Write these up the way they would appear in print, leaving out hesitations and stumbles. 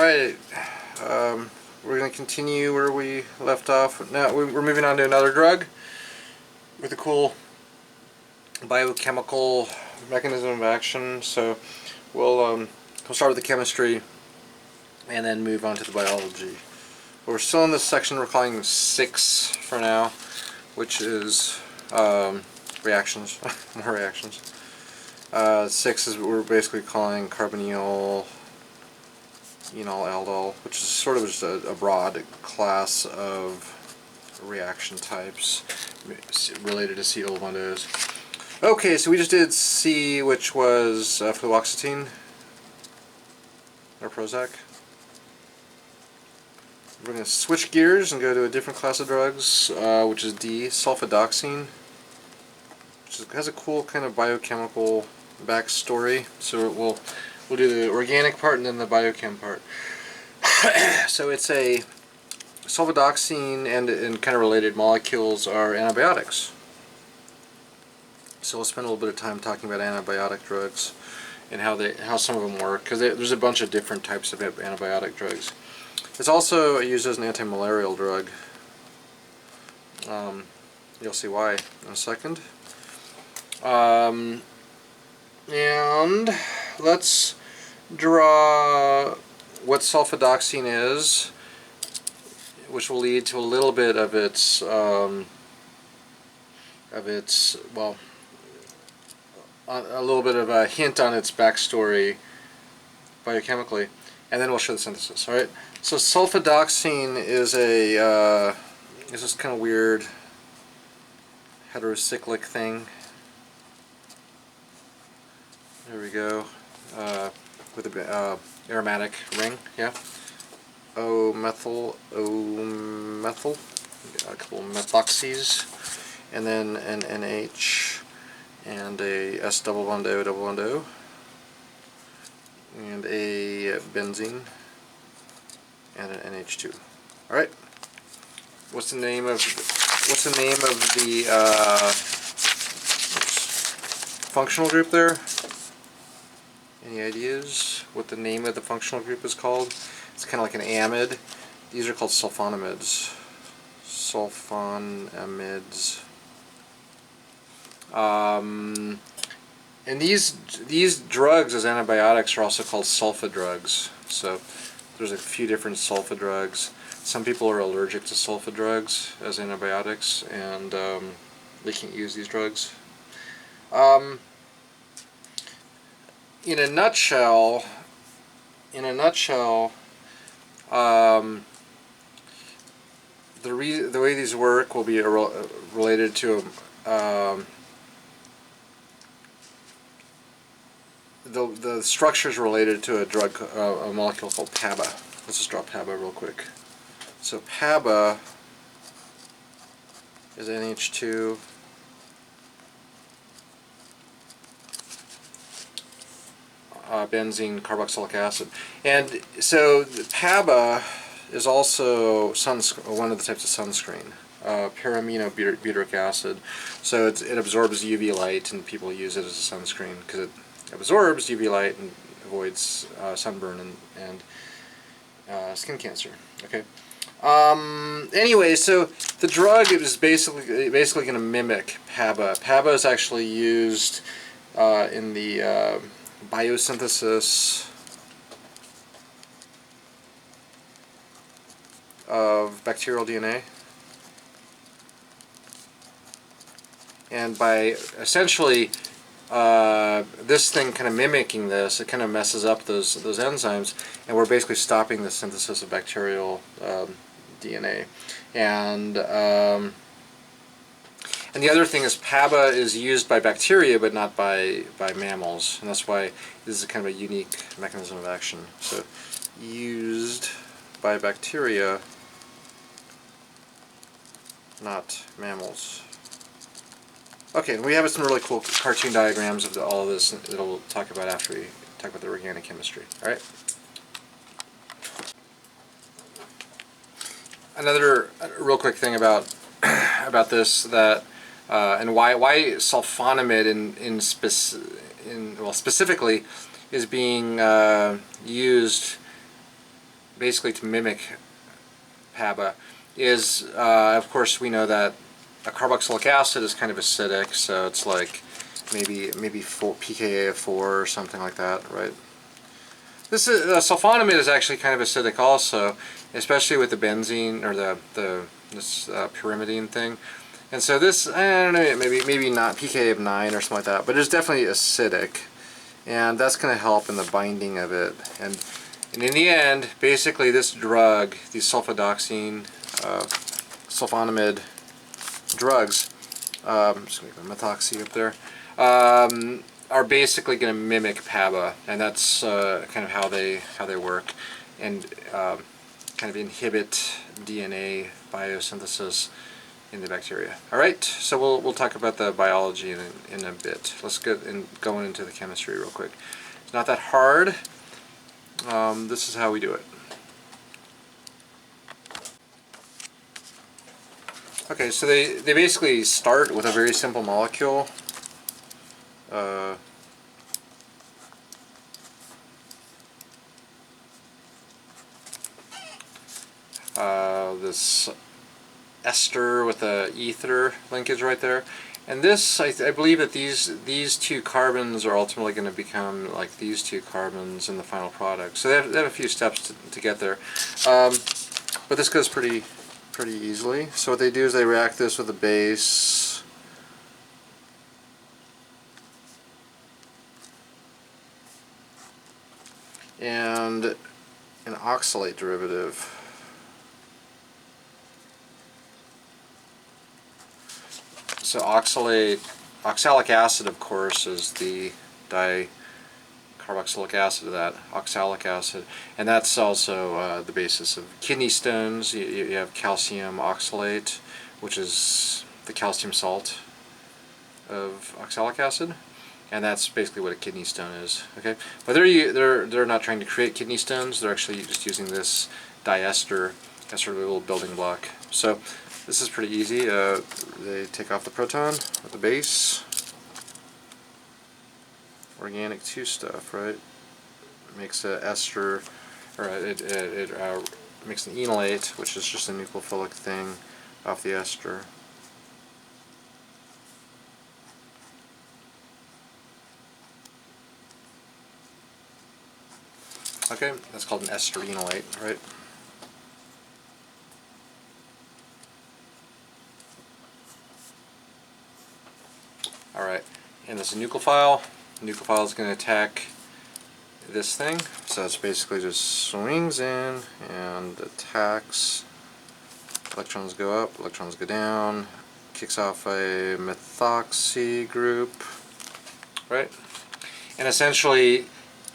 Alright, we're going to continue where we left off. Now we're moving on to another drug with a cool biochemical mechanism of action. So we'll start with the chemistry and then move on to the biology. But we're still in this section we're calling 6 for now, which is reactions, more reactions. 6 is what we're basically calling carbonyl enol aldol, which is sort of just a broad class of reaction types related to acetyl-1-ose. Okay, so we just did C, which was fluoxetine or Prozac. We're going to switch gears and go to a different class of drugs, which is D, sulfidoxine, which has a cool kind of biochemical backstory. So we'll do the organic part and then the biochem part. So it's a sulfidoxine and kind of related molecules are antibiotics. So we'll spend a little bit of time talking about antibiotic drugs and how some of them work, because there's a bunch of different types of antibiotic drugs. It's also used as an anti-malarial drug. You'll see why in a second. And let's draw what sulfidoxine is, which will lead to a little bit of its well, a little bit of a hint on its backstory biochemically, and then we'll show the synthesis. All right. So sulfidoxine is is this kind of weird heterocyclic thing. There we go. With a aromatic ring, yeah. O-methyl, a couple of methoxys, and then an NH, and a S double bond O, and a benzene, and an NH2. All right. What's the name of the functional group there? Any ideas what the name of the functional group is called? It's kind of like an amide. These are called sulfonamides. Sulfonamides. And these drugs as antibiotics are also called sulfa drugs. So there's a few different sulfa drugs. Some people are allergic to sulfa drugs as antibiotics, and they can't use these drugs. In a nutshell, the way these work will be related to the structure is related to a drug, a molecule called PABA. Let's just draw PABA real quick. So PABA is NH2. Benzene carboxylic acid, and so PABA is also one of the types of sunscreen, paraminobutyric acid. So it absorbs UV light, and people use it as a sunscreen because it absorbs UV light and avoids sunburn and skin cancer. Okay. Anyway, so the drug is basically going to mimic PABA. PABA is actually used in the biosynthesis of bacterial DNA, and by essentially this thing kind of mimicking this, it kind of messes up those enzymes, and we're basically stopping the synthesis of bacterial DNA. And the other thing is PABA is used by bacteria but not by mammals, and that's why this is kind of a unique mechanism of action. So used by bacteria, not mammals. Okay, and we have some really cool cartoon diagrams of all of this that we'll talk about after we talk about the organic chemistry. All right. Another real quick thing about this that. And why sulfonamide specifically is being used basically to mimic PABA, is of course we know that a carboxylic acid is kind of acidic, so it's like maybe pKa of 4 or something like that, right? This is sulfonamide is actually kind of acidic also, especially with the benzene or this pyrimidine thing. And so this, I don't know, maybe not pKa of 9 or something like that, but it's definitely acidic, and that's going to help in the binding of it. And in the end, basically this drug, these sulfidoxine, sulfonamide drugs, I'm just going to make a methoxy up there, are basically going to mimic PABA, and that's kind of how they work, and kind of inhibit DNA biosynthesis in the bacteria. All right, so we'll talk about the biology in a bit. Let's go into the chemistry real quick. It's not that hard. This is how we do it. Okay, so they basically start with a very simple molecule. This ester with a ether linkage right there, and this I believe that these two carbons are ultimately going to become like these two carbons in the final product. So they have a few steps to get there, but this goes pretty easily. So what they do is they react this with a base, and an oxalate derivative. So oxalic acid, of course, is the dicarboxylic acid of that, oxalic acid, and that's also the basis of kidney stones. You have calcium oxalate, which is the calcium salt of oxalic acid, and that's basically what a kidney stone is. Okay, but they're not trying to create kidney stones. They're actually just using this diester as sort of a little building block. So this is pretty easy. They take off the proton with the base. Organic 2 stuff, right? It makes an ester, or it makes an enolate, which is just a nucleophilic thing off the ester. Okay, that's called an ester enolate, right? Alright, and this is a nucleophile. The nucleophile is going to attack this thing, so it's basically just swings in and attacks. Electrons go up, electrons go down, kicks off a methoxy group, right? And essentially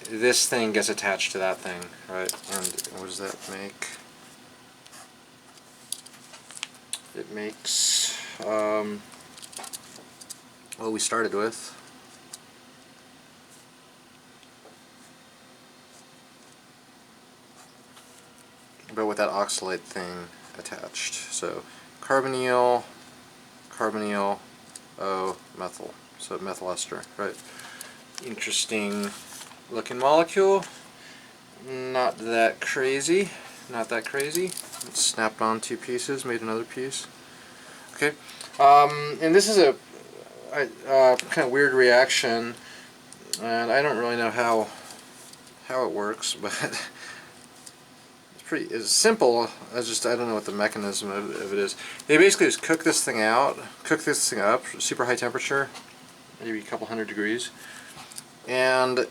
this thing gets attached to that thing, right? And what does that make? It makes what we started with. But with that oxalate thing attached. So carbonyl, O, methyl. So methyl ester, right? Interesting looking molecule. Not that crazy. Not that crazy. It snapped on 2 pieces, made another piece. Okay. And this is a kind of weird reaction, and I don't really know how it works, but it's simple. I don't know what the mechanism of it is. They basically just cook this thing up, super high temperature, maybe a couple hundred degrees, and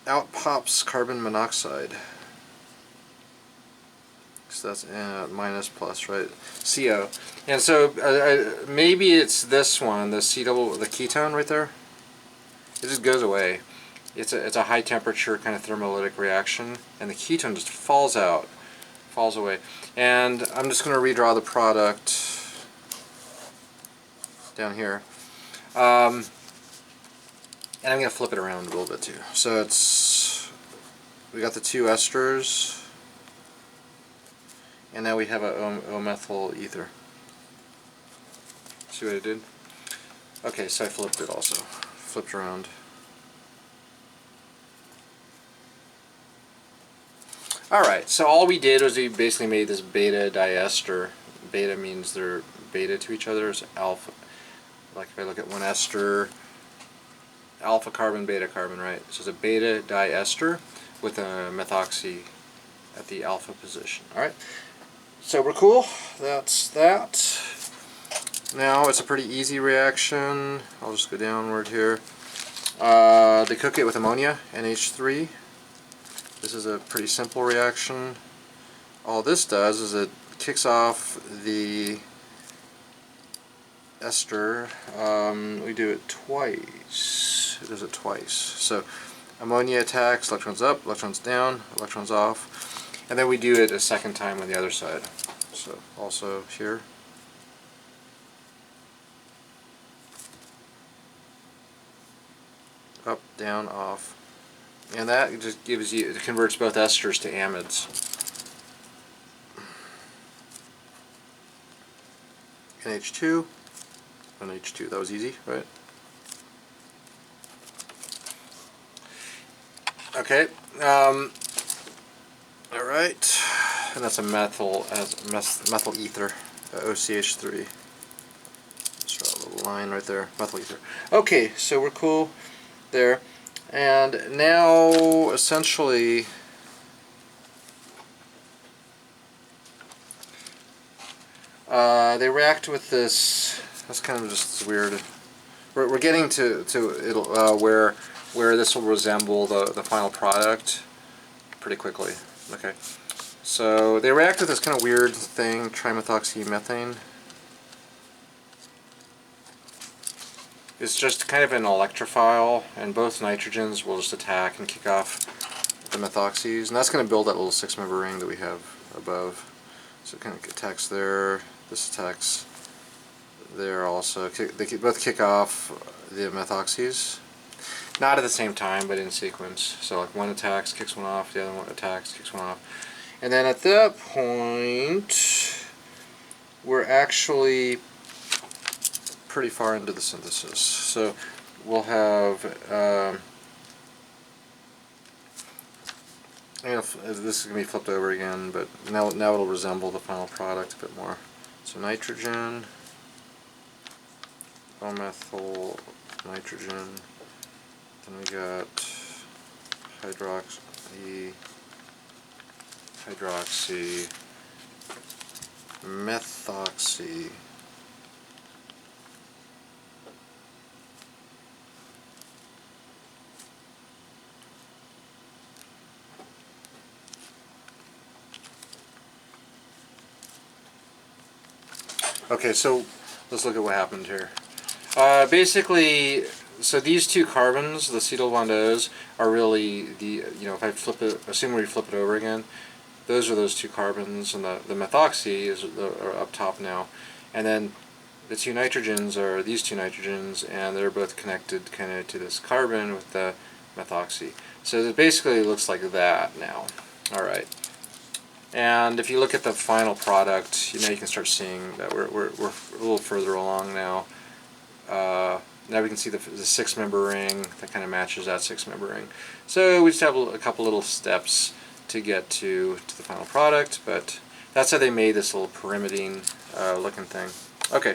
out pops carbon monoxide. So that's minus plus, right? CO. And so maybe it's this one, the ketone right there. It just goes away. It's a high temperature kind of thermolytic reaction, and the ketone just falls away. And I'm just going to redraw the product down here. And I'm going to flip it around a little bit too. So we got the 2 esters. And now we have a O-methyl ether. See what I did? Okay, so I flipped it also. Flipped around. Alright, so all we did was we basically made this beta diester. Beta means they're beta to each other. It's alpha. Like if I look at one ester, alpha carbon, beta carbon, right? So it's a beta diester with a methoxy at the alpha position. Alright, so we're cool. That's that. Now it's a pretty easy reaction. I'll just go downward here. They cook it with ammonia, NH3. This is a pretty simple reaction. All this does is it kicks off the ester. We do it twice. It does it twice. So ammonia attacks, electrons up, electrons down, electrons off. And then we do it a second time on the other side. So also here. Up, down, off. And that just gives you, it converts both esters to amides. NH2, NH2, that was easy, right? Okay, alright, and that's a methyl ether, OCH3. Let's draw a little line right there, methyl ether. Okay, so we're cool there. And now, essentially, they react with this. That's kind of just weird. We're getting to it'll where this will resemble the final product pretty quickly. Okay, so they react with this kind of weird thing, trimethoxymethane. It's just kind of an electrophile, and both nitrogens will just attack and kick off the methoxys, and that's going to build that little 6-member ring that we have above. So it kind of attacks there, this attacks there also. They both kick off the methoxys. Not at the same time, but in sequence. So like one attacks, kicks one off, the other one attacks, kicks one off. And then at that point, we're actually pretty far into the synthesis. So we'll have, this is going to be flipped over again, but now it'll resemble the final product a bit more. So nitrogen, methyl nitrogen, then we got hydroxy, methoxy, okay, so let's look at what happened here. Basically, so these two carbons, the acetyl bond O's, are really the, if I flip it, assume we flip it over again, those are those two carbons, and the methoxy is up top now. And then the two nitrogens are these two nitrogens, and they're both connected kind of to this carbon with the methoxy. So it basically looks like that now. Alright. And if you look at the final product, you can start seeing that we're a little further along now. Now we can see the 6-member ring that kind of matches that 6-member ring. So we just have a couple little steps to get to the final product, but that's how they made this little pyrimidine looking thing. Okay,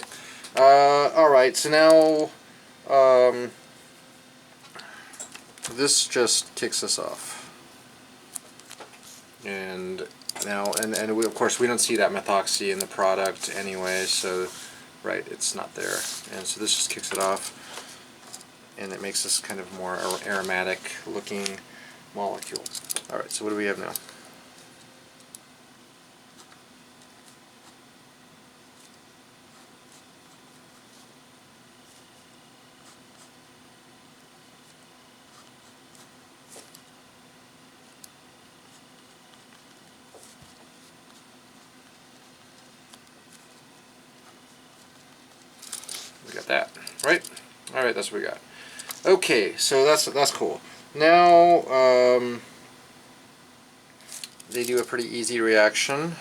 alright, so now this just kicks us off. And now, and we, of course, we don't see that methoxy in the product anyway, so right, it's not there. And so this just kicks it off, and it makes this kind of more aromatic looking molecule. Alright, so what do we have now? We got that, right? Alright, that's what we got. Okay, so that's cool. Now, they do a pretty easy reaction.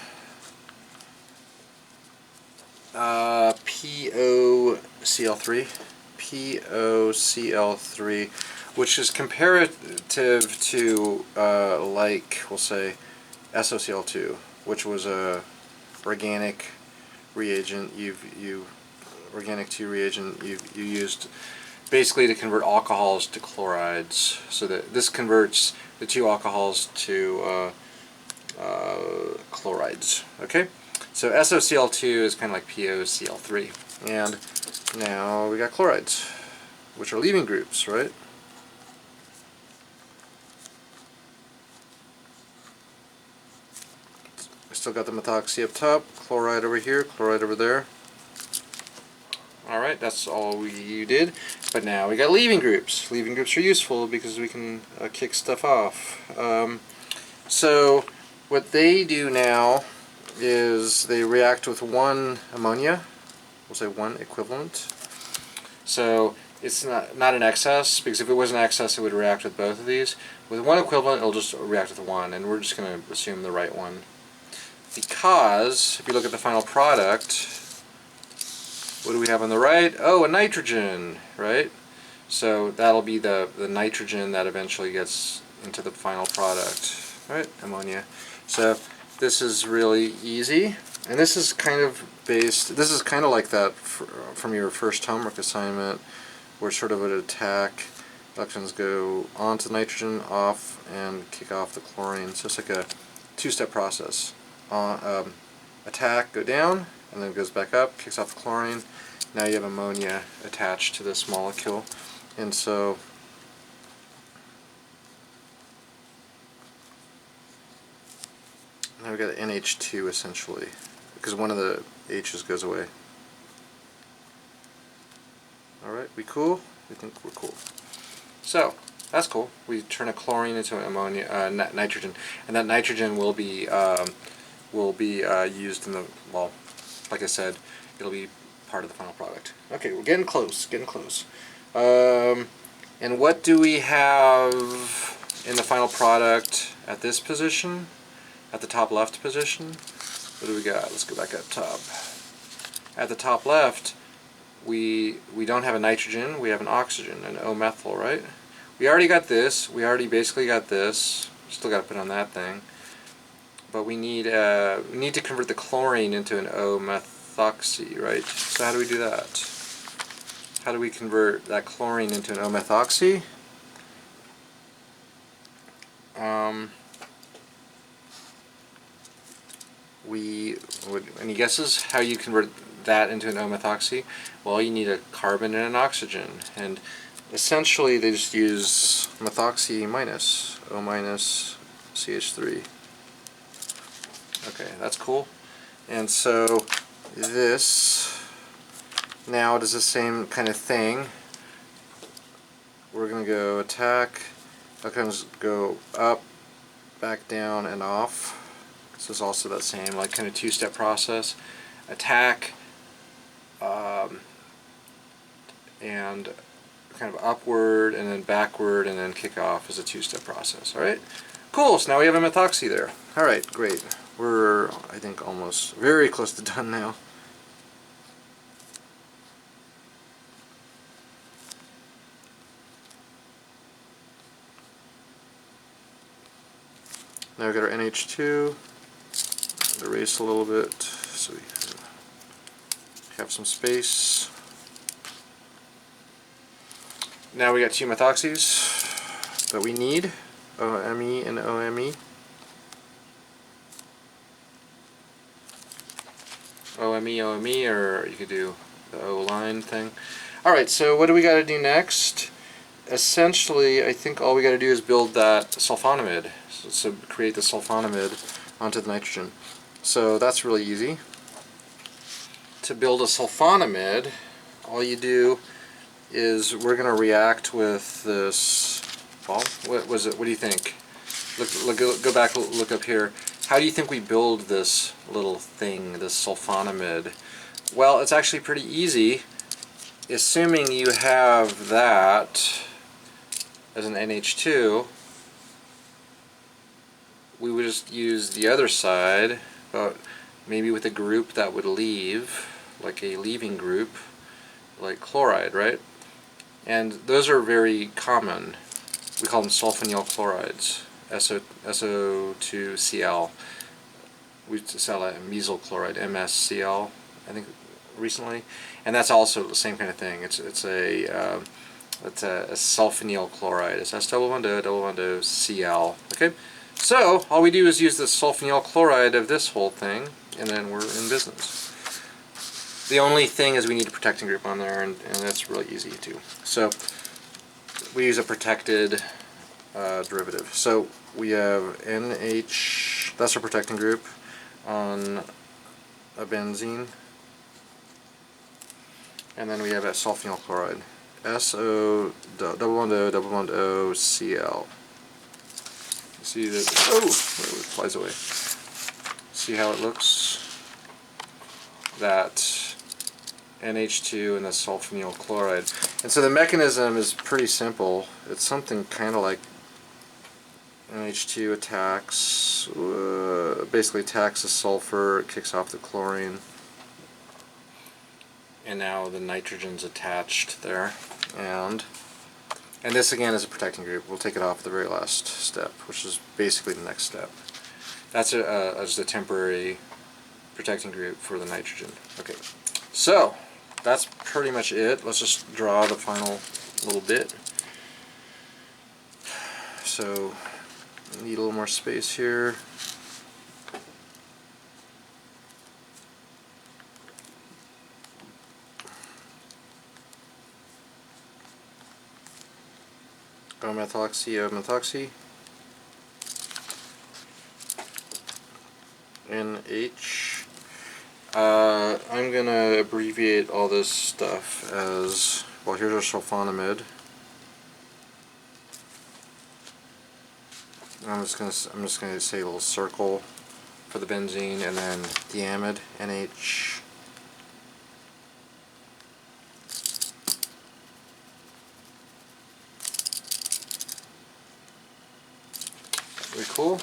POCl3, which is comparative to, like, we'll say, SOCl2, which was a organic reagent organic 2 reagent you used basically to convert alcohols to chlorides. So that this converts the 2 alcohols to chlorides. Okay, so SOCl2 is kind of like POCl3, and now we got chlorides, which are leaving groups, right? Still got the methoxy up top, chloride over here, chloride over there. Alright, that's all we did. But now we got leaving groups. Leaving groups are useful because we can kick stuff off. So what they do now is they react with 1 ammonia. We'll say 1 equivalent. So it's not an excess, because if it was an excess it would react with both of these. With 1 equivalent it'll just react with 1, and we're just going to assume the right one. Because if you look at the final product, what do we have on the right? Oh, a nitrogen, right? So that'll be the nitrogen that eventually gets into the final product, right? Ammonia. So this is really easy, and this is kind of this is kind of like that from your first homework assignment, where sort of an attack, electrons go onto the nitrogen, off, and kick off the chlorine. So it's like a 2-step process. Attack, go down, and then it goes back up, kicks off the chlorine. Now you have ammonia attached to this molecule, and so now we got an NH2 essentially, because one of the H's goes away. Alright, we cool? We think we're cool. So that's cool. We turn a chlorine into an ammonia, nitrogen, and that nitrogen will be used in the, well, like I said, it'll be part of the final product. Okay, we're getting close, getting close. And what do we have in the final product at this position? At the top left position? What do we got? Let's go back up top. At the top left, we don't have a nitrogen, we have an oxygen, an O-methyl, right? We already got this, we already basically got this, still got to put on that thing. But we need to convert the chlorine into an O-methoxy, right? So how do we do that? How do we convert that chlorine into an O-methoxy? Any guesses how you convert that into an O-methoxy? Well, you need a carbon and an oxygen, and essentially they just use methoxy minus, O minus CH3. Okay, that's cool. And so this now does the same kind of thing. We're going to go attack, electrons go up, back down, and off. This is also that same like kind of 2-step process. Attack, and kind of upward, and then backward, and then kick off is a 2-step process. Alright? Cool, so now we have a methoxy there. Alright, great. We're, I think, almost very close to done now. Now we've got our NH2. Erase a little bit so we have some space. Now we got 2 methoxies that we need, OMe and OMe. OMe, or you could do the O line thing. Alright, so what do we got to do next? Essentially, I think all we got to do is build that sulfonamide. So create the sulfonamide onto the nitrogen. So that's really easy. To build a sulfonamide, all you do is we're going to react with this. Well, what was it? What do you think? Go back, look up here. How do you think we build this little thing, this sulfonamide? Well, it's actually pretty easy. Assuming you have that as an NH2, we would just use the other side, but maybe with a group that would leave, like a leaving group, like chloride, right? And those are very common. We call them sulfonyl chlorides. SO2Cl. We sell a mesyl chloride, MSCl, I think, recently, and that's also the same kind of thing. It's a sulfonyl chloride. It's S-double-bond-O-double-bond-O-Cl. Okay, so all we do is use the sulfonyl chloride of this whole thing, and then we're in business. The only thing is we need a protecting group on there, and that's really easy too. So we use a protected derivative. So we have NH, that's our protecting group on a benzene, and then we have that sulfonyl chloride, SO-double-bond-O-double-bond-O-Cl. See that? Oh, it flies away. See how it looks? That NH2 and the sulfonyl chloride. And so the mechanism is pretty simple. It's something kind of like NH2 attacks, basically attacks the sulfur, it kicks off the chlorine, and now the nitrogen's attached there. And this again is a protecting group. We'll take it off at the very last step, which is basically the next step. That's just a temporary protecting group for the nitrogen. Okay, so that's pretty much it. Let's just draw the final little bit. So need a little more space here. O-methoxy, NH. I'm going to abbreviate all this stuff as, well, here's our sulfonamide. I'm just going to say a little circle for the benzene, and then diamide, NH. Pretty cool.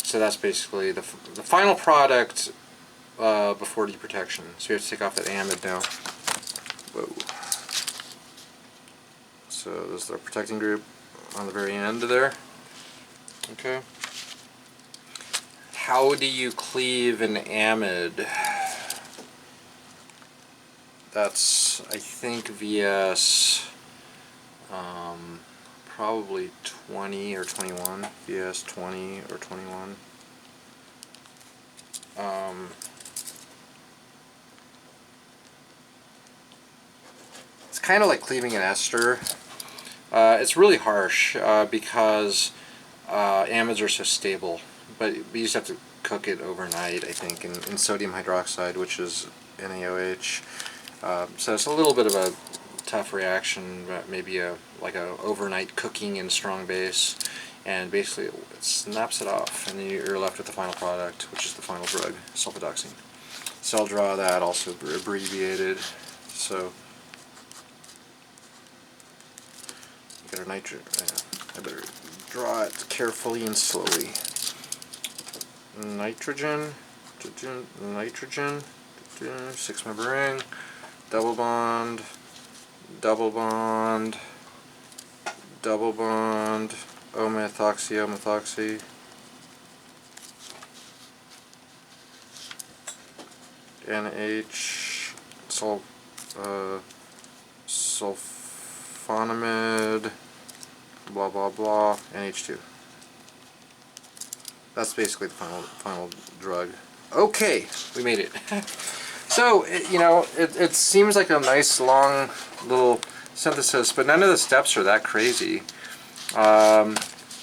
So that's basically the final product before deprotection. So we have to take off that amide now. Whoa. So this is our protecting group on the very end there. Okay. How do you cleave an amide? That's, I think, VS probably 20 or 21. VS 20 or 21. It's kind of like cleaving an ester. It's really harsh because amides are so stable, but we just have to cook it overnight, I think, in sodium hydroxide, which is NaOH. So it's a little bit of a tough reaction, but maybe like a overnight cooking in strong base, and basically it snaps it off, and then you're left with the final product, which is the final drug, sulfidoxine. So I'll draw that also abbreviated. So get our nitrogen. I better draw it carefully and slowly. Nitrogen, 6-member ring, double bond, double bond, double bond, O-methoxy, NH, sulfonamide, blah blah blah, NH2. That's basically the final drug. Okay, we made it. So it seems like a nice long little synthesis, but none of the steps are that crazy.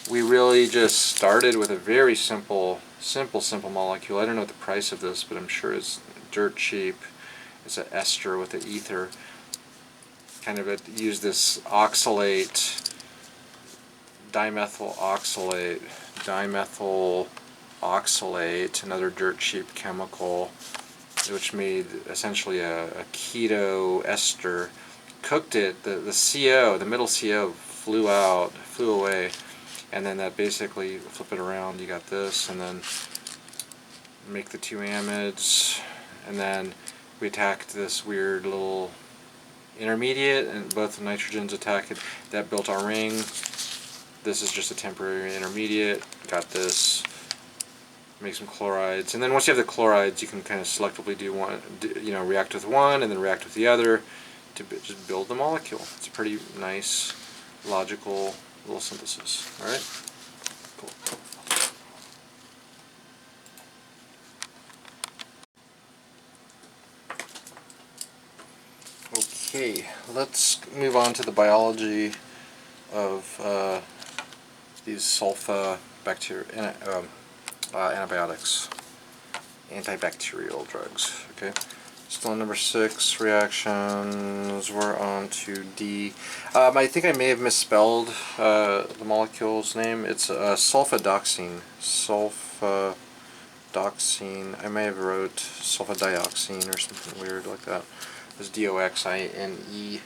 We really just started with a very simple molecule. I don't know the price of this, but I'm sure it's dirt cheap. It's an ester with an ether. Kind of use this oxalate, dimethyl oxalate, another dirt cheap chemical, which made essentially a keto ester. Cooked it, the CO, the middle CO flew away, and then that basically, flip it around, you got this, and then make the two amides, and then we attacked this weird little intermediate, and both the nitrogens attacked it. That built our ring. This is just a temporary intermediate. Got this. Make some chlorides, and then once you have the chlorides, you can kind of selectively do one, react with one and then react with the other to just build the molecule. It's a pretty nice, logical little synthesis. All right, cool. Okay, let's move on to the biology of these sulfa bacteria. Antibiotics, antibacterial drugs. Okay, still on number 6 reactions. We're on to D. I think I may have misspelled the molecule's name. It's sulfidoxine. Sulfidoxine. I may have wrote sulfadioxine or something weird like that. It's D-O-X-I-N-E.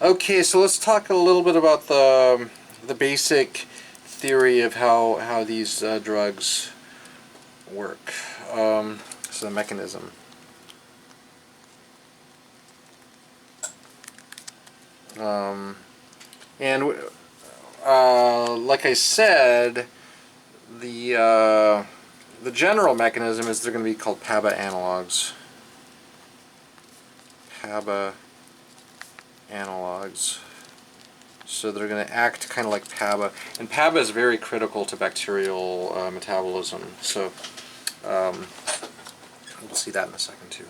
Okay, so let's talk a little bit about the basic theory of how these drugs work. So the mechanism. Like I said, the general mechanism is they're going to be called PABA analogs. PABA analogs. So they're going to act kind of like PABA, and PABA is very critical to bacterial metabolism. So we'll see that in a second too.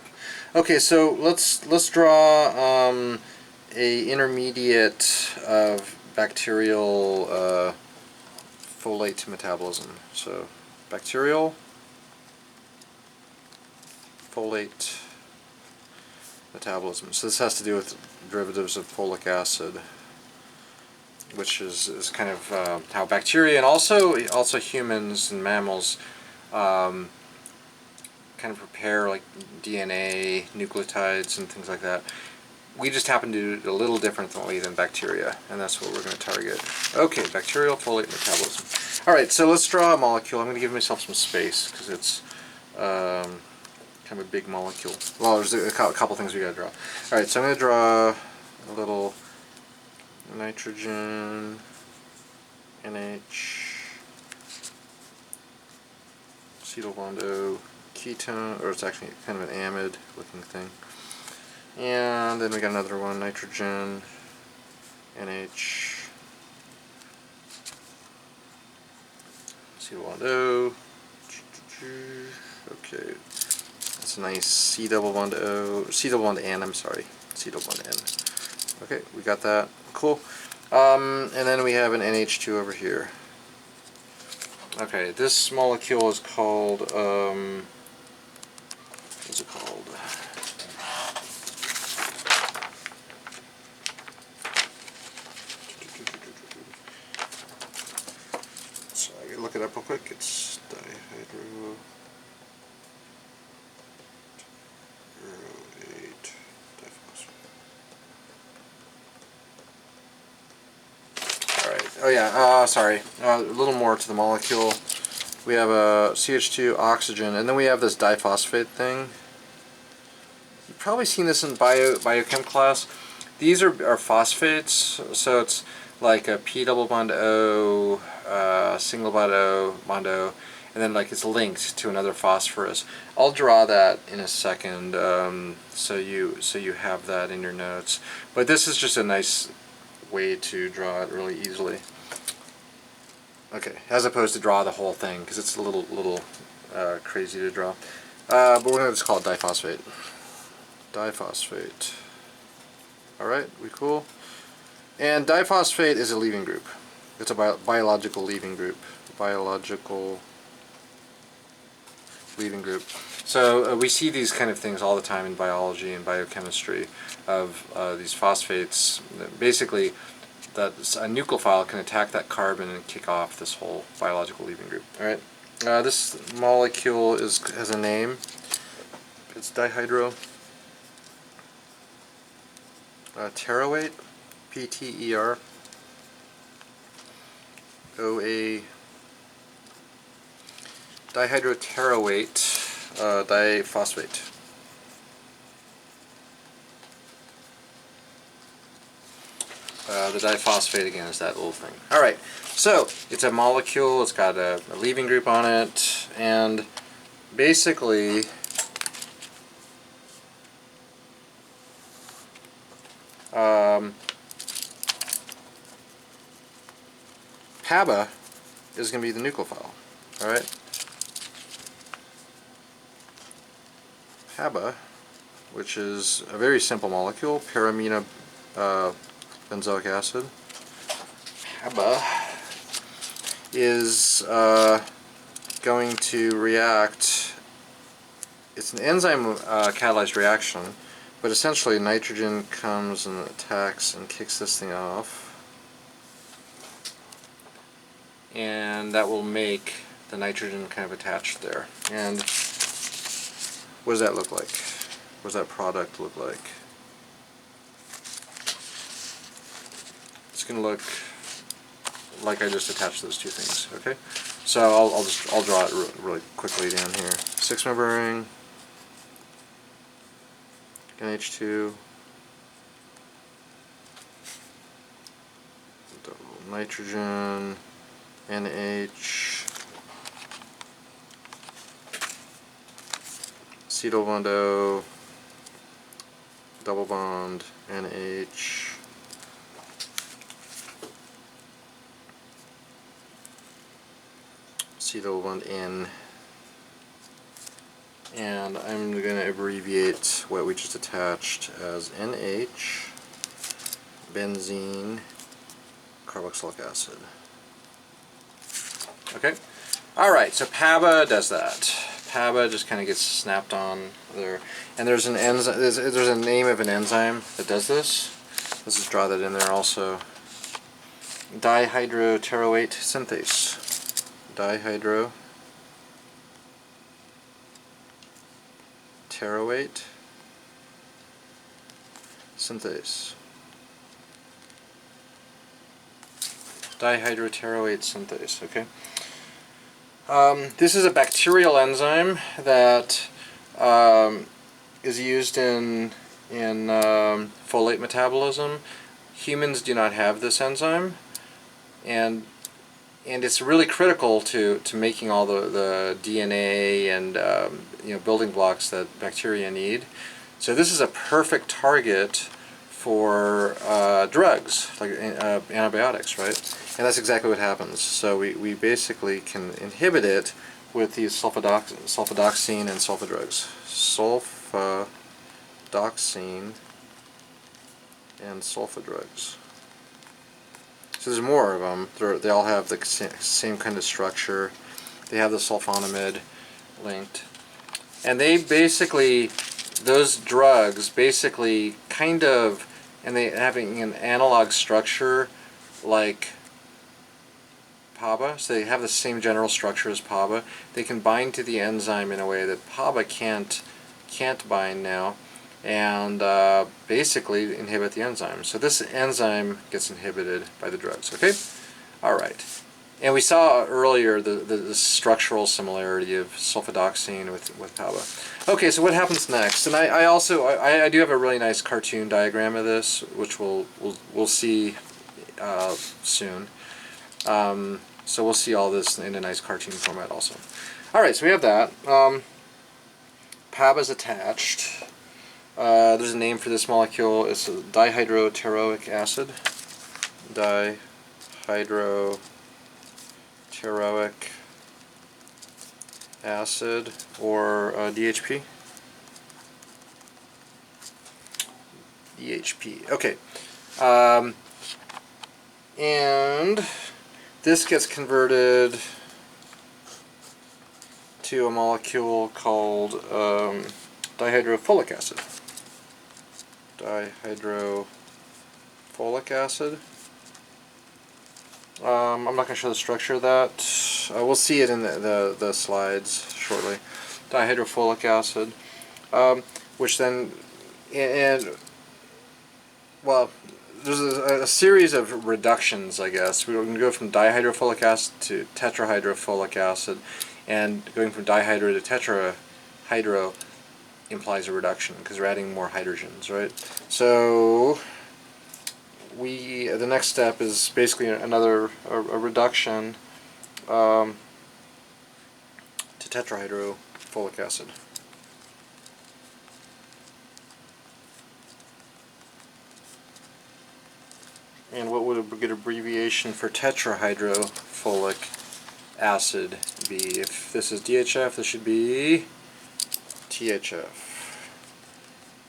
Okay, so let's draw a intermediate of bacterial folate metabolism. So bacterial folate metabolism. So this has to do with derivatives of folic acid, which is kind of how bacteria and also humans and mammals kind of prepare like DNA, nucleotides, and things like that. We just happen to do it a little differently than bacteria, and that's what we're going to target. Okay, bacterial folate metabolism. Alright, so let's draw a molecule. I'm going to give myself some space because it's kind of a big molecule. Well, there's a couple things we got to draw. Alright, so I'm going to draw a little nitrogen, NH, acetyl bond O, ketone, or it's actually kind of an amide looking thing. And then we got another one, nitrogen, NH, acetyl bond O. Okay, that's a nice C double bond O, C double bond N, I'm sorry, C double bond N. Okay, we got that. Cool. And then we have an NH2 over here. Okay, this molecule is called, what's it called? So I can look it up real quick. It's dihydroterrorate Alright, oh yeah, sorry. A little more to the molecule. We have a CH2 oxygen, and then we have this diphosphate thing. You've probably seen this in biochem class. These are phosphates, so it's like a P double bond O, single bond O, and then like it's linked to another phosphorus. I'll draw that in a second, so you have that in your notes. But this is just a nice way to draw it really easily. Okay, as opposed to draw the whole thing, because it's a little crazy to draw. But we're going to just call it diphosphate. Diphosphate. Alright, we cool? And diphosphate is a leaving group. It's a biological leaving group. Biological leaving group. So we see these kind of things all the time in biology and biochemistry of these phosphates. Basically, that a nucleophile can attack that carbon and kick off this whole biological leaving group. Alright, this molecule has a name. It's dihydroterrorate, P-T-E-R O-A, dihydroterrorate diphosphate. The diphosphate again is that little thing. Alright, so it's a molecule, it's got a leaving group on it, and basically PABA is going to be the nucleophile. Alright? PABA, which is a very simple molecule, paramino benzoic acid. PABA is going to react. It's an enzyme catalyzed reaction, but essentially nitrogen comes and attacks and kicks this thing off, and that will make the nitrogen kind of attached there. And what does that look like? What does that product look like? It's going to look like I just attached those two things. Okay, so I'll draw it really quickly down here. 6-member ring, NH2, double nitrogen, NH, acetyl bond O, double bond, NH, acetyl bond N, and I'm going to abbreviate what we just attached as NH, benzene, carboxylic acid. Okay, alright, so PABA does that. PABA just kind of gets snapped on there, and there's an enzyme. There's a name of an enzyme that does this. Let's just draw that in there also. Dihydroterrorate synthase. Dihydroterrorate synthase. Dihydroterrorate synthase. Okay. This is a bacterial enzyme that is used in folate metabolism. Humans do not have this enzyme, and it's really critical to making all the DNA and building blocks that bacteria need. So this is a perfect target for drugs like antibiotics, right? And that's exactly what happens. So we basically can inhibit it with these sulfidoxine and sulfa drugs. Sulfidoxine and sulfa drugs. So there's more of them. They all have the same kind of structure. They have the sulfonamide linked. And they basically, those drugs basically kind of, and they having an analog structure like PABA, so they have the same general structure as PABA. They can bind to the enzyme in a way that PABA can't bind now, and basically inhibit the enzyme. So this enzyme gets inhibited by the drugs. Okay, all right. And we saw earlier the structural similarity of sulfidoxine with PABA. Okay, so what happens next? And I do have a really nice cartoon diagram of this, which we'll see soon. So we'll see all this in a nice cartoon format also. Alright, so we have that. PABA is attached. There's a name for this molecule. It's a dihydroterroic acid. Dihydroterroic acid, or DHP. DHP. Okay. And this gets converted to a molecule called dihydrofolic acid. Dihydrofolic acid. I'm not going to show the structure of that. We'll see it in the slides shortly. Dihydrofolic acid, which then, well, there's a series of reductions, I guess. We're going to go from dihydrofolic acid to tetrahydrofolic acid, and going from dihydro to tetrahydro implies a reduction because we're adding more hydrogens, right? So the next step is basically another a reduction to tetrahydrofolic acid. And what would a good abbreviation for tetrahydrofolic acid be? If this is DHF, this should be THF.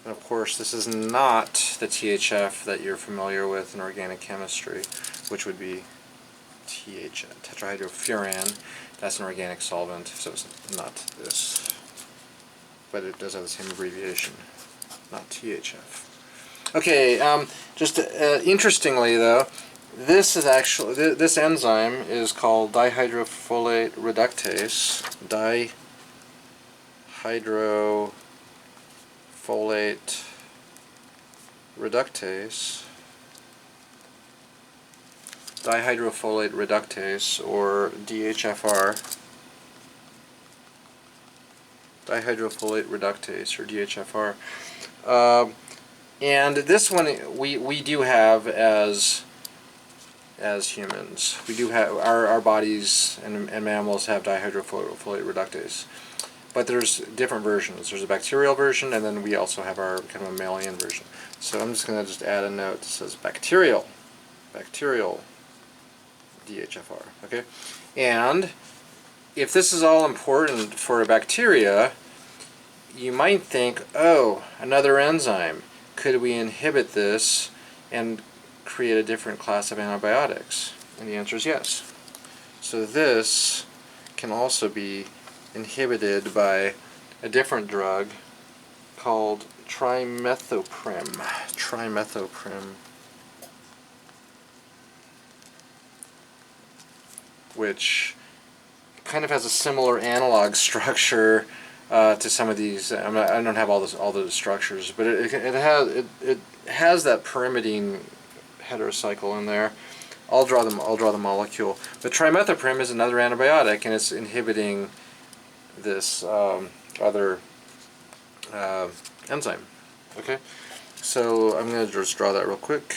And of course, this is not the THF that you're familiar with in organic chemistry, which would be tetrahydrofuran. That's an organic solvent, so it's not this. But it does have the same abbreviation, not THF. Okay, just interestingly though, this is actually, this enzyme is called dihydrofolate reductase. Dihydrofolate reductase. Dihydrofolate reductase, or DHFR. Dihydrofolate reductase, or DHFR. And this one we do have as humans. We do have our bodies and mammals have dihydrofolate reductase. But there's different versions. There's a bacterial version, and then we also have our kind of mammalian version. So I'm just going to add a note that says bacterial DHFR. Okay, and if this is all important for a bacteria, you might think, oh, another enzyme. Could we inhibit this and create a different class of antibiotics? And the answer is yes. So this can also be inhibited by a different drug called trimethoprim. Which kind of has a similar analog structure to some of these. I don't have all the structures, but it has that pyrimidine heterocycle in there. I'll draw the molecule. But trimethoprim is another antibiotic, and it's inhibiting this other enzyme. Okay, so I'm going to just draw that real quick.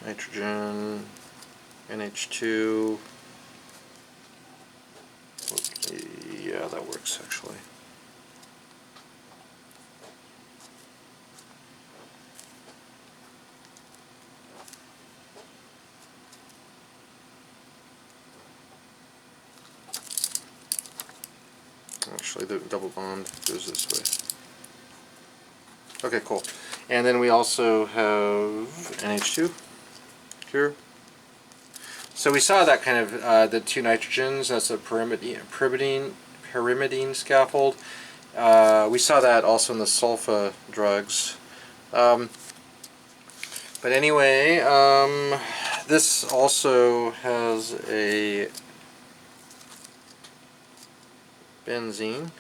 Nitrogen, NH2. Yeah, that works actually. Actually, the double bond goes this way. Okay, cool. And then we also have NH2 here. So we saw that kind of the two nitrogens. That's a pyrimidine scaffold. We saw that also in the sulfa drugs. But anyway, this also has a benzene.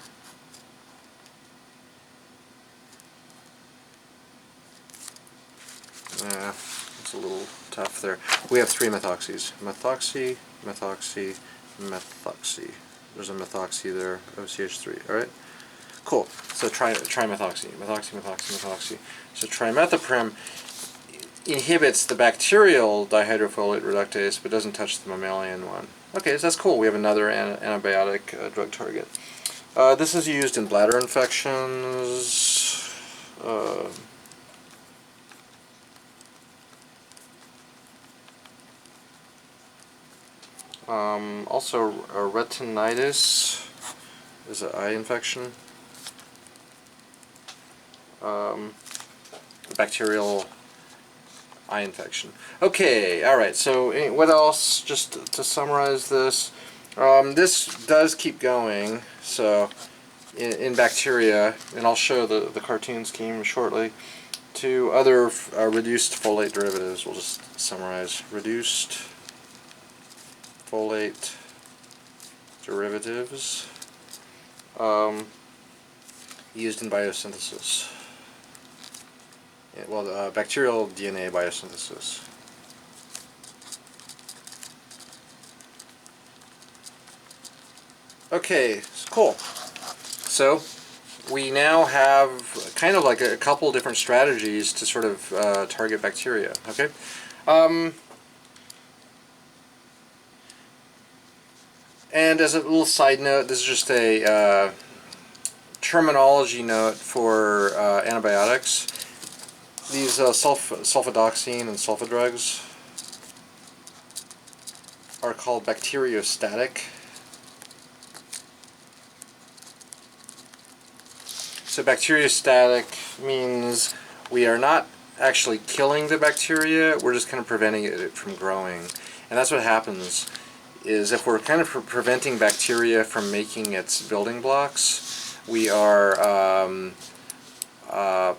It's a little tough there. We have three methoxys. Methoxy, methoxy, methoxy. There's a methoxy there, OCH3. Alright? Cool. So trimethoxy. Methoxy, methoxy, methoxy. So trimethoprim inhibits the bacterial dihydrofolate reductase but doesn't touch the mammalian one. Okay, so that's cool. We have another antibiotic drug target. This is used in bladder infections. Also, retinitis is an eye infection. Bacterial eye infection. Okay, alright, so what else, just to summarize this, this does keep going, so in bacteria, and I'll show the cartoon scheme shortly, to other reduced folate derivatives. We'll just summarize. Reduced folate derivatives used in biosynthesis. Well, bacterial DNA biosynthesis. Okay, cool. So we now have kind of like a couple different strategies to sort of target bacteria. Okay, And as a little side note, this is just a terminology note for antibiotics. These sulfidoxine and sulfa drugs are called bacteriostatic. So bacteriostatic means we are not actually killing the bacteria, we're just kind of preventing it from growing. And that's what happens, is if we're kind of preventing bacteria from making its building blocks, we are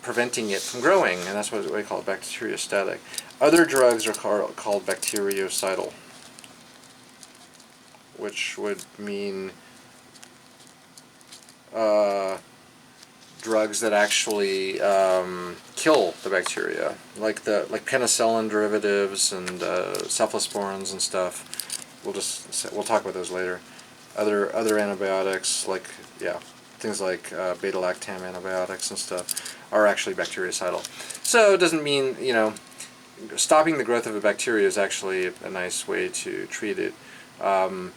preventing it from growing, and that's what we call it, bacteriostatic. Other drugs are called bactericidal, which would mean drugs that actually kill the bacteria, like penicillin derivatives and cephalosporins and stuff. We'll talk about those later. Other antibiotics, like things like beta-lactam antibiotics and stuff, are actually bactericidal. So it doesn't mean, stopping the growth of a bacteria is actually a nice way to treat it, and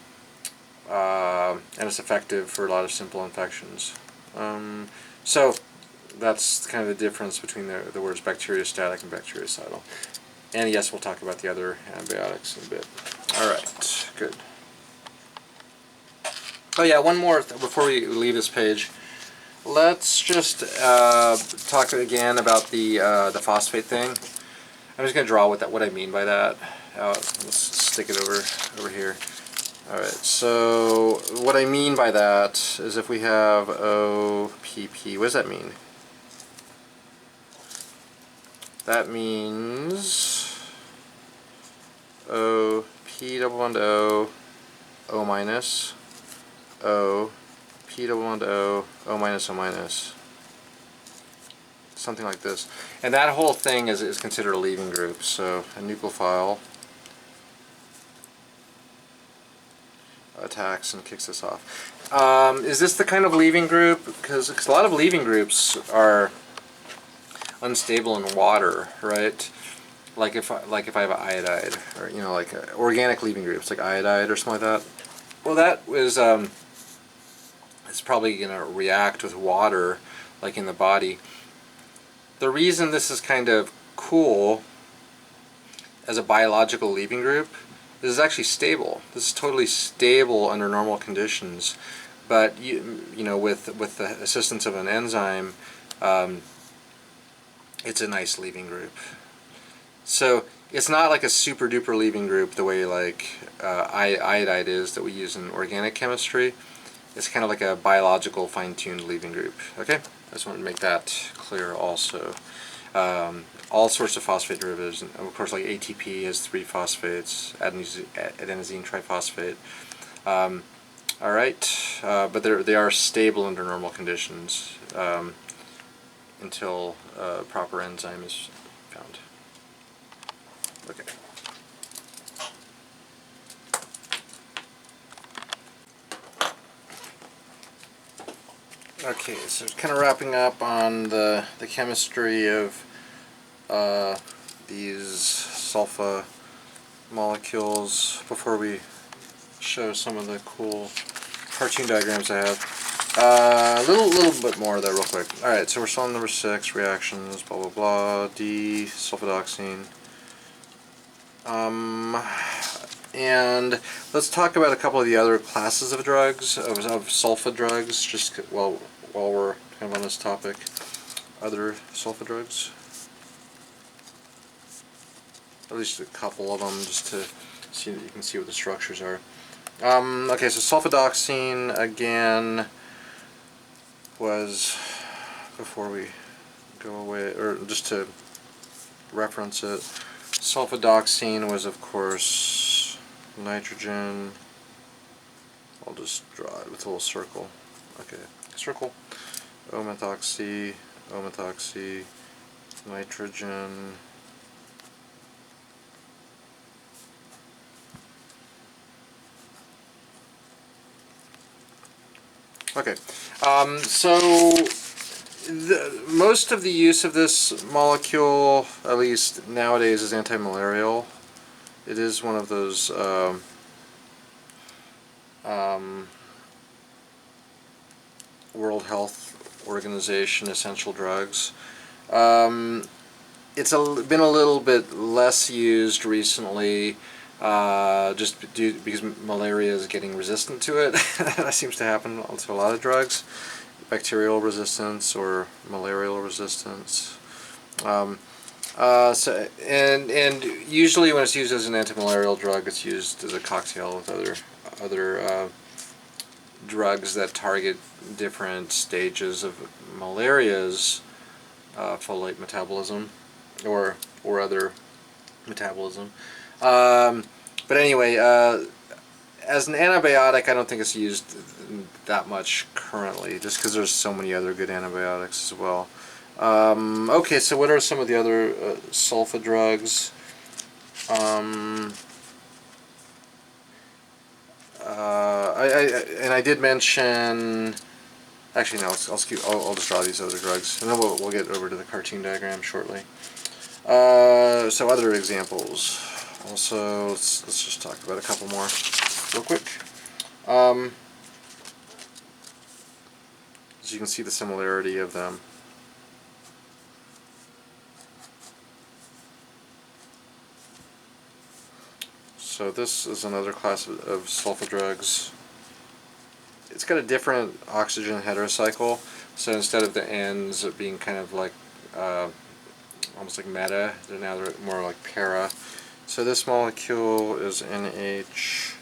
it's effective for a lot of simple infections. So that's kind of the difference between the words bacteriostatic and bactericidal. And yes, we'll talk about the other antibiotics in a bit. Alright, good. Oh yeah, one more before we leave this page. Let's just talk again about the phosphate thing. I'm just going to draw what I mean by that. Let's stick it over here. Alright, so what I mean by that is if we have OPP, what does that mean? That means O, P double bond O, O minus, O, P double bond O, O minus, O minus. Something like this. And that whole thing is considered a leaving group, so a nucleophile attacks and kicks this off. Is this the kind of leaving group? Because a lot of leaving groups are unstable in water, right? Like if I have an iodide, or like organic leaving groups, like iodide or something like that. Well, that was it's probably going to react with water, like in the body. The reason this is kind of cool as a biological leaving group, this is actually stable. This is totally stable under normal conditions, but with the assistance of an enzyme, it's a nice leaving group. So it's not like a super duper leaving group the way like iodide is that we use in organic chemistry. It's kind of like a biological fine-tuned leaving group. Okay, I just want to make that clear also. All sorts of phosphate derivatives, and of course like ATP has 3 phosphates, adenosine triphosphate. Alright, but they are stable under normal conditions until a proper enzyme is found. Okay. Okay, so kind of wrapping up on the chemistry of these sulfa molecules before we show some of the cool cartoon diagrams I have. A little bit more though, real quick. Alright, so we're still on number 6, reactions, blah blah blah, D, sulfidoxine. And let's talk about a couple of the other classes of drugs, of sulfa drugs, just while we're kind of on this topic. Other sulfa drugs. At least a couple of them, just to see that you can see what the structures are. Okay, so sulfidoxine again was, before we go away, or just to reference it, sulfidoxine was of course nitrogen. I'll just draw it with a little circle. Okay, circle. O-methoxy, O-methoxy, nitrogen. Okay, so Most of the use of this molecule, at least nowadays, is anti-malarial. It is one of those World Health Organization essential drugs. It's been a little bit less used recently, just because malaria is getting resistant to it. That seems to happen to a lot of drugs. Bacterial resistance or malarial resistance. And usually when it's used as an antimalarial drug, it's used as a cocktail with other drugs that target different stages of malaria's folate metabolism or other metabolism. But anyway, as an antibiotic, I don't think it's used that much currently, just because there's so many other good antibiotics as well. Okay, so what are some of the other sulfa drugs? And I did mention. Actually, no. I'll just draw these other drugs, and then we'll get over to the cartoon diagram shortly. So other examples. Also, let's just talk about a couple more real quick. As you can see the similarity of them. So this is another class of sulfa drugs. It's got a different oxygen heterocycle, so instead of the ends being kind of like almost like meta, they're more like para. So this molecule is NH.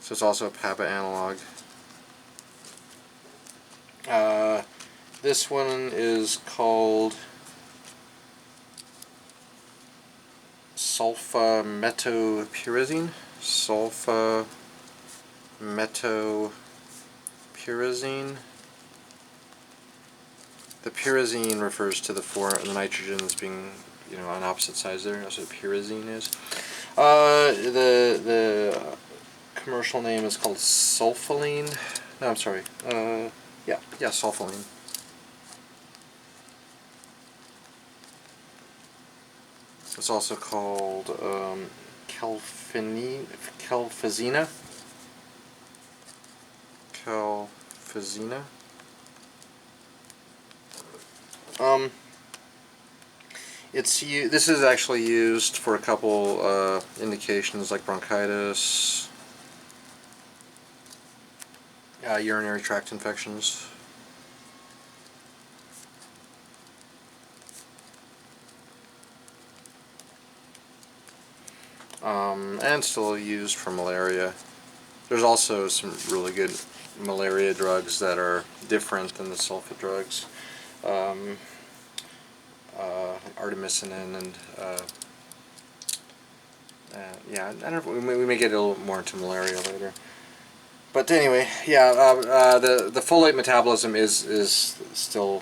So it's also a PAPA analog. This one is called Sulfa Pyrazine. Sulfa Pyrazine. The pyrazine refers to the nitrogen as being, on opposite sides there. That's what pyrazine is. The commercial name is called sulfoline. No, I'm sorry. Yeah, sulfoline. It's also called Calphazina. Calphazina. This is actually used for a couple indications like bronchitis, urinary tract infections. And still used for malaria. There's also some really good malaria drugs that are different than the sulfa drugs. Artemisinin and yeah, I don't know, we may get a little more into malaria later. But anyway, yeah, the folate metabolism is still,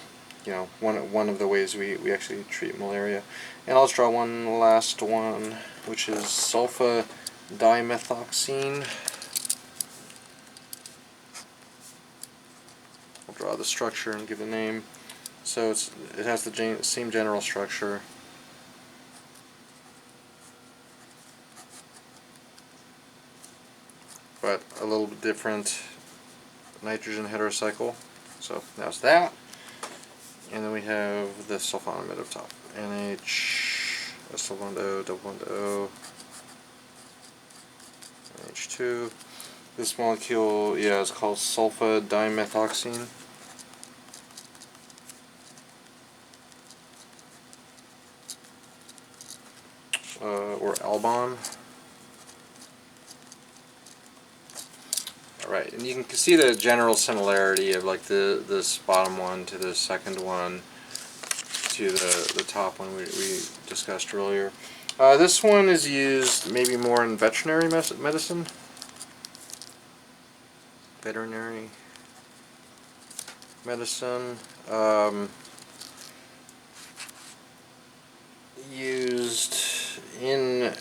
one of the ways we actually treat malaria. And I'll draw one last one, which is Sulfa Dimethoxine. I'll draw the structure and give a name. So it has the same general structure. But a little bit different nitrogen heterocycle. So that's that. And then we have the sulfonamide up top. NH, double bond O, NH2. This molecule, is called Sulfa Dimethoxine. Or Albon. Alright, and you can see the general similarity of like this bottom one to the second one to the top one we discussed earlier. This one is used maybe more in veterinary medicine. Veterinary medicine. Used in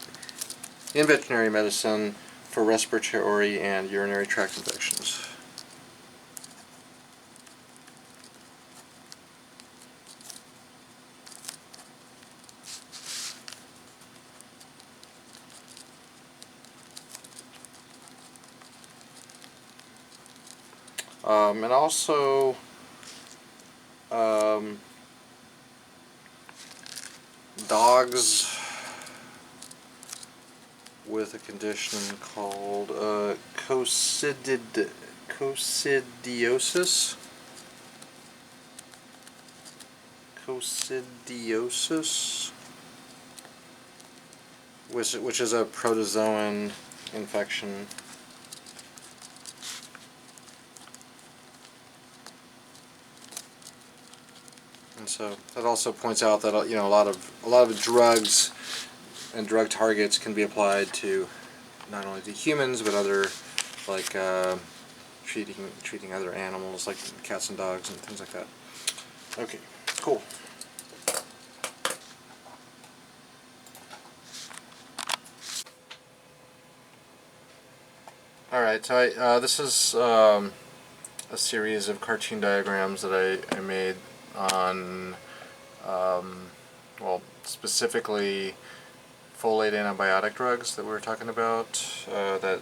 veterinary medicine for respiratory and urinary tract infections. And also dogs with a condition called coccidiosis. Which is a protozoan infection. And so that also points out that a lot of drugs and drug targets can be applied to not only to humans but other, like treating other animals like cats and dogs and things like that. Okay, cool. Alright, so this is a series of cartoon diagrams that I made on, well, specifically folate antibiotic drugs that we were talking about, that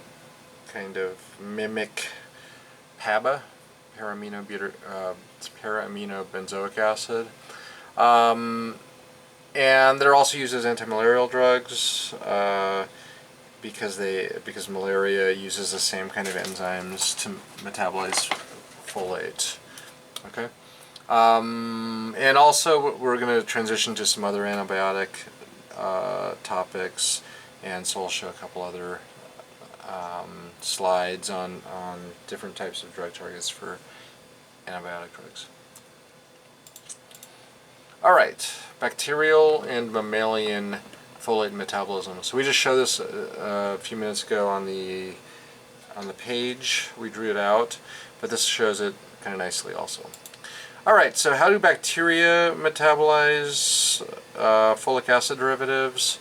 kind of mimic PABA, para-aminobenzoic acid. And they're also used as antimalarial drugs, because malaria uses the same kind of enzymes to metabolize folate. Okay, and also we're going to transition to some other antibiotic topics, and so I'll show a couple other slides on different types of drug targets for antibiotic drugs. Alright, bacterial and mammalian folate metabolism. So we just showed this a few minutes ago on the page. We drew it out, but this shows it kind of nicely also. Alright, so how do bacteria metabolize folic acid derivatives?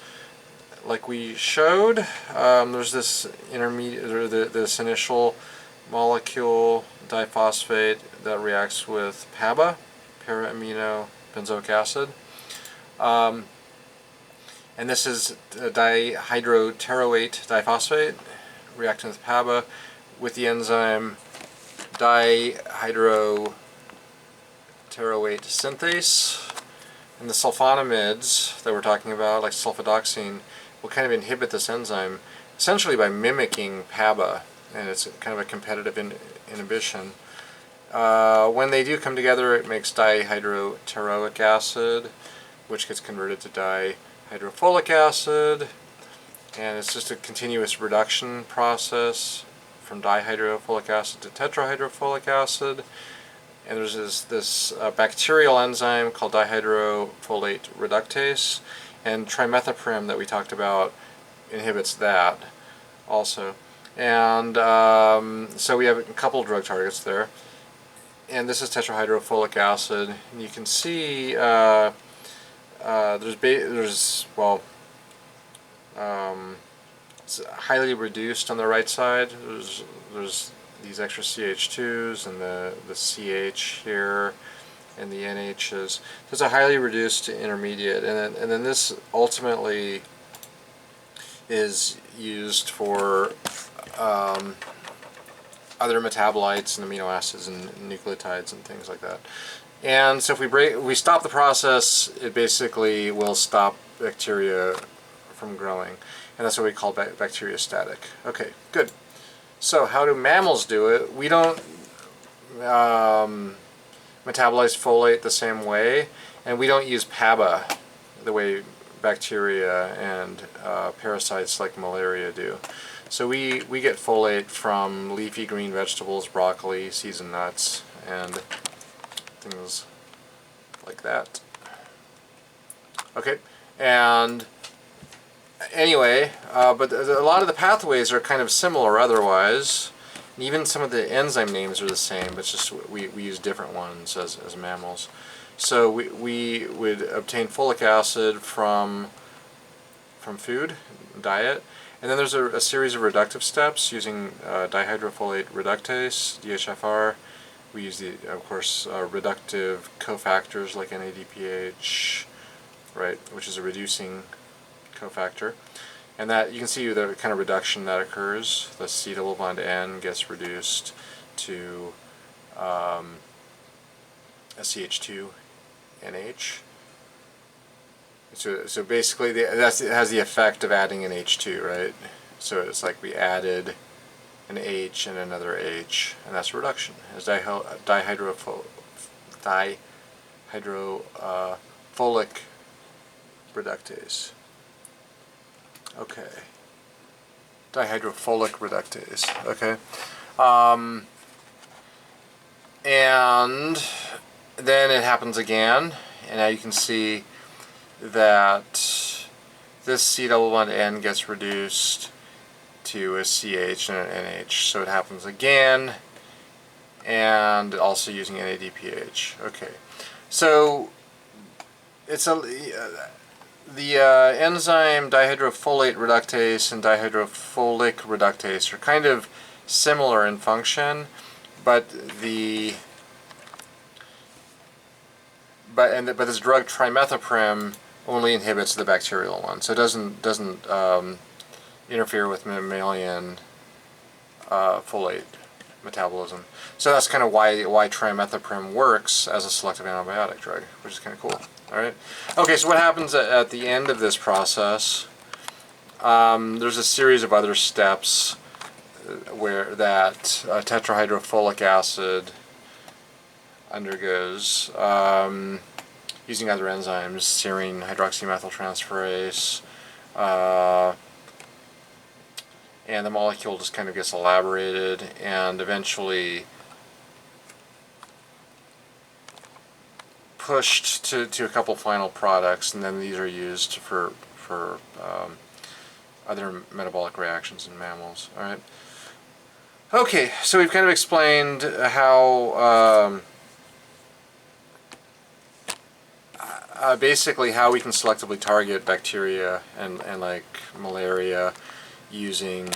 Like we showed, there's this intermediate, or this initial molecule diphosphate that reacts with PABA, para-aminobenzoic acid. And this is dihydroterrorate diphosphate reacting with PABA with the enzyme dihydroterrorate synthase. And the sulfonamides that we're talking about, like sulfidoxine, will kind of inhibit this enzyme essentially by mimicking PABA, and it's kind of a competitive inhibition. When they do come together, it makes dihydroterroic acid, which gets converted to dihydrofolic acid, and it's just a continuous reduction process from dihydrofolic acid to tetrahydrofolic acid. And there's this bacterial enzyme called dihydrofolate reductase, and trimethoprim that we talked about inhibits that also. And so we have a couple of drug targets there. And this is tetrahydrofolic acid. And you can see it's highly reduced on the right side. There's these extra CH2s and the CH here and the NHs. So it's a highly reduced to intermediate, and then this ultimately is used for other metabolites and amino acids and nucleotides and things like that. And so if we stop the process, it basically will stop bacteria from growing, and that's what we call bacteriostatic. Okay, good. So how do mammals do it? We don't metabolize folate the same way, and we don't use PABA the way bacteria and parasites like malaria do. So we get folate from leafy green vegetables, broccoli, seeds and nuts, and things like that. Okay, and anyway, but a lot of the pathways are kind of similar otherwise. And even some of the enzyme names are the same, but it's just we use different ones as mammals. So we would obtain folic acid from food, diet, and then there's a series of reductive steps using dihydrofolate reductase, DHFR. We use of course, reductive cofactors like NADPH, right, which is a reducing cofactor. And that, you can see the kind of reduction that occurs. The C double bond N gets reduced to CH2NH. So basically it has the effect of adding an H2, right? So it's like we added an H and another H, and that's a reduction. It's dihydrofolic reductase. Okay. Dihydrofolic reductase. Okay. And then it happens again, and now you can see that this C double bond N gets reduced to a CH and an NH. So it happens again, and also using NADPH. Okay. So it's the enzyme dihydrofolate reductase and dihydrofolic reductase are kind of similar in function, but this drug trimethoprim only inhibits the bacterial one, so it doesn't interfere with mammalian folate metabolism. So that's kind of why trimethoprim works as a selective antibiotic drug, which is kind of cool. All right. Okay, so what happens at the end of this process? There's a series of other steps where that tetrahydrofolic acid undergoes using other enzymes, serine hydroxymethyltransferase, and the molecule just kind of gets elaborated and eventually pushed to a couple final products, and then these are used for other metabolic reactions in mammals. All right. Okay, so we've kind of explained how basically how we can selectively target bacteria and like malaria using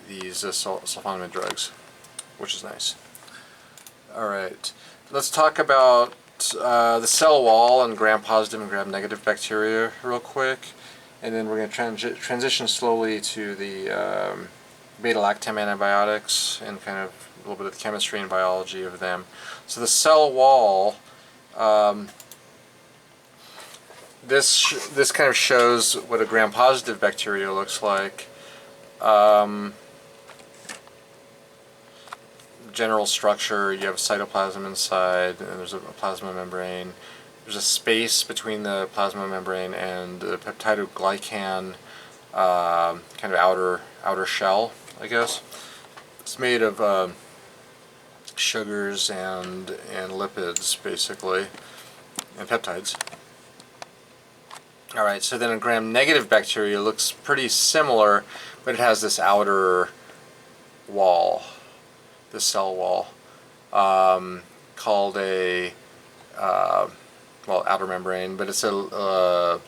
these sulfonamide drugs, which is nice. All right, let's talk about the cell wall and gram-positive and gram-negative bacteria real quick, and then we're going to transition slowly to the beta-lactam antibiotics and kind of a little bit of the chemistry and biology of them. So the cell wall, this kind of shows what a gram-positive bacteria looks like. General structure: you have cytoplasm inside, and there's a plasma membrane. There's a space between the plasma membrane and the peptidoglycan kind of outer shell, I guess. It's made of sugars and lipids, basically, and peptides. Alright, so then a gram-negative bacteria looks pretty similar, but it has this outer wall, this cell wall, called a, well, outer membrane, but it's a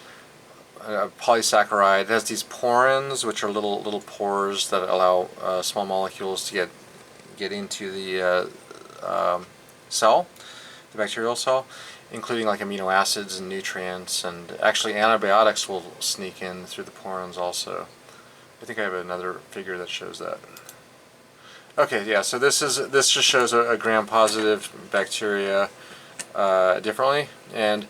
polysaccharide. It has these porins, which are little pores that allow small molecules to get into the cell, the bacterial cell, including like amino acids and nutrients, and actually antibiotics will sneak in through the porins also. I think I have another figure that shows that. Okay, yeah, so this just shows a gram-positive bacteria differently. And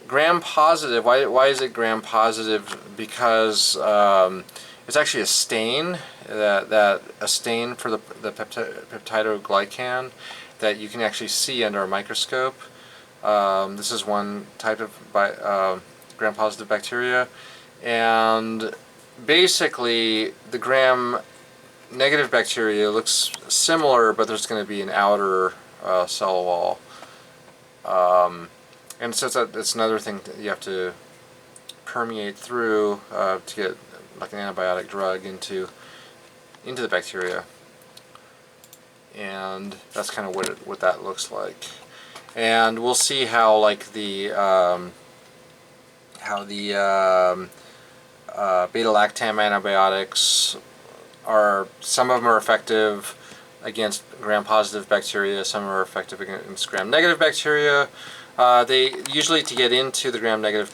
gram-positive, why is it gram-positive? Because it's actually a stain, a stain for the peptidoglycan that you can actually see under a microscope. This is one type of gram-positive bacteria, and basically the gram-negative bacteria looks similar, but there's going to be an outer cell wall, and so it's another thing that you have to permeate through to get like an antibiotic drug into the bacteria, and that's kind of what that looks like. And we'll see how like the beta-lactam antibiotics some of them are effective against gram-positive bacteria, some are effective against gram-negative bacteria. They usually, to get into the gram-negative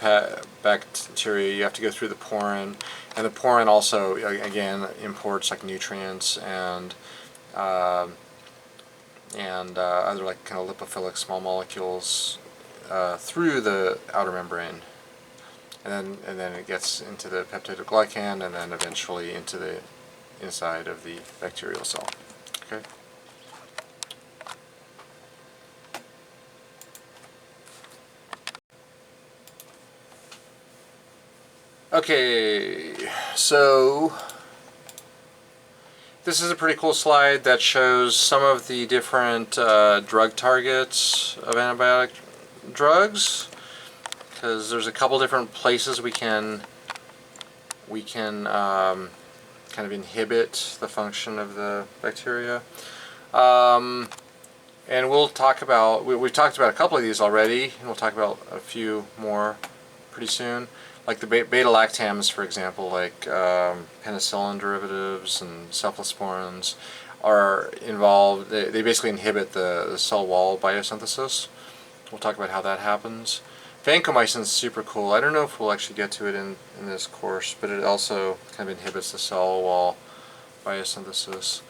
bacteria, you have to go through the porin, and the porin also again imports like nutrients and and other like kind of lipophilic small molecules through the outer membrane, and then it gets into the peptidoglycan, and then eventually into the inside of the bacterial cell. Okay. Okay, so this is a pretty cool slide that shows some of the different drug targets of antibiotic drugs, because there's a couple different places we can kind of inhibit the function of the bacteria. And we'll talk about, we've talked about a couple of these already, and we'll talk about a few more pretty soon. Like the beta-lactams, for example, like penicillin derivatives and cephalosporins are involved. They basically inhibit the cell wall biosynthesis. We'll talk about how that happens. Vancomycin is super cool. I don't know if we'll actually get to it in this course, but it also kind of inhibits the cell wall biosynthesis.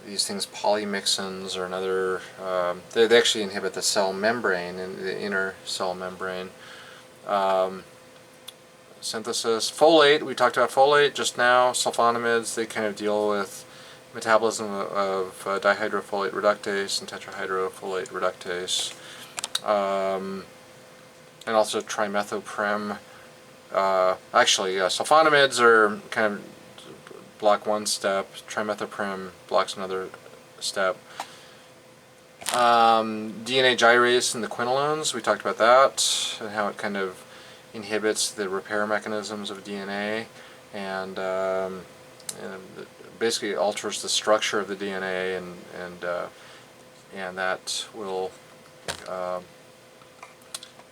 These things, polymyxins, are another. They actually inhibit the cell membrane, and the inner cell membrane. Synthesis. Folate, we talked about folate just now. Sulfonamides, they kind of deal with metabolism of dihydrofolate reductase and tetrahydrofolate reductase. And also trimethoprim. Actually, sulfonamides are kind of block one step. Trimethoprim blocks another step. DNA gyrase and the quinolones, we talked about that, and how it kind of inhibits the repair mechanisms of DNA, and basically alters the structure of the DNA, and that will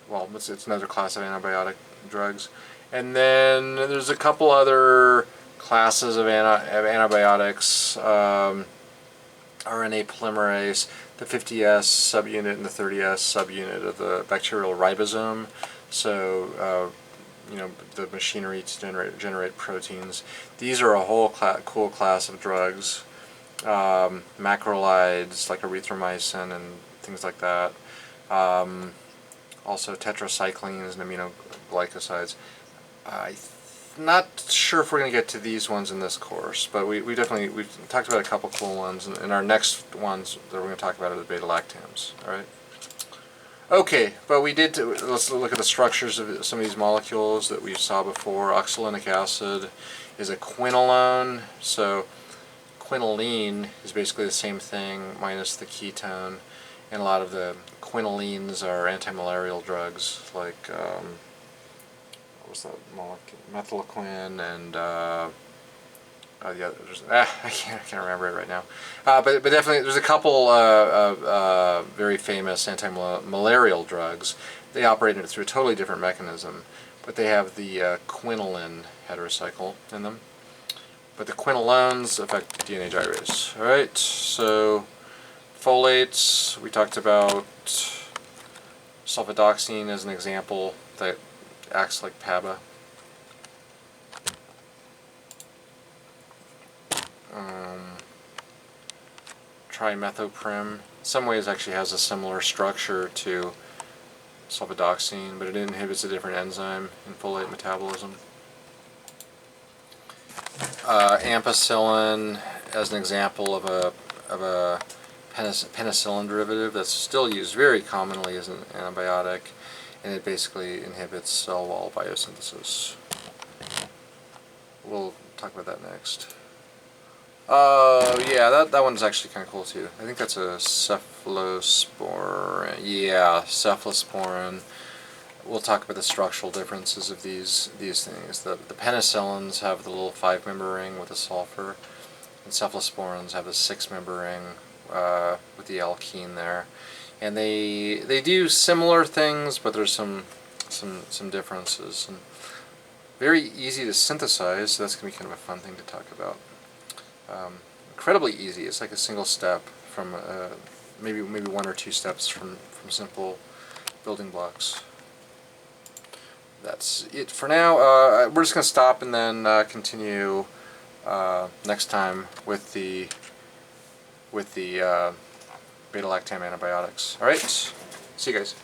well, it's another class of antibiotic drugs. And then there's a couple other classes of antibiotics. RNA polymerase, the 50S subunit and the 30S subunit of the bacterial ribosome. So, you know, the machinery to generate proteins. These are a whole cool class of drugs. Macrolides like erythromycin and things like that. Also tetracyclines and aminoglycosides. I'm not sure if we're going to get to these ones in this course, but we've talked about a couple cool ones, and our next ones that we're going to talk about are the beta-lactams. All right. Okay, but let's look at the structures of some of these molecules that we saw before. Oxalinic acid is a quinolone, so quinoline is basically the same thing minus the ketone, and a lot of the quinolines are antimalarial drugs like what was that molecule? Methyloquin and the others. I can't remember it right now. But definitely there's a couple very famous antimalarial drugs. They operate through a totally different mechanism, but they have the quinoline heterocycle in them. But the quinolones affect DNA gyrase. All right, so folates, we talked about sulfidoxine as an example that acts like PABA. Trimethoprim, in some ways actually has a similar structure to sulfidoxine, but it inhibits a different enzyme in folate metabolism. Ampicillin as an example of a penicillin derivative that's still used very commonly as an antibiotic, and it basically inhibits cell wall biosynthesis. We'll talk about that next. Yeah, that one's actually kind of cool too. I think that's a cephalosporin. Yeah, cephalosporin. We'll talk about the structural differences of these things. The penicillins have the little 5-member ring with the sulfur, and cephalosporins have the 6-member ring with the alkene there. And they do similar things, but there's some differences. And very easy to synthesize, so that's going to be kind of a fun thing to talk about. Incredibly easy. It's like a single step from maybe 1 or 2 steps from simple building blocks. That's it for now. We're just going to stop and then continue next time with the beta-lactam antibiotics. Alright, see you guys.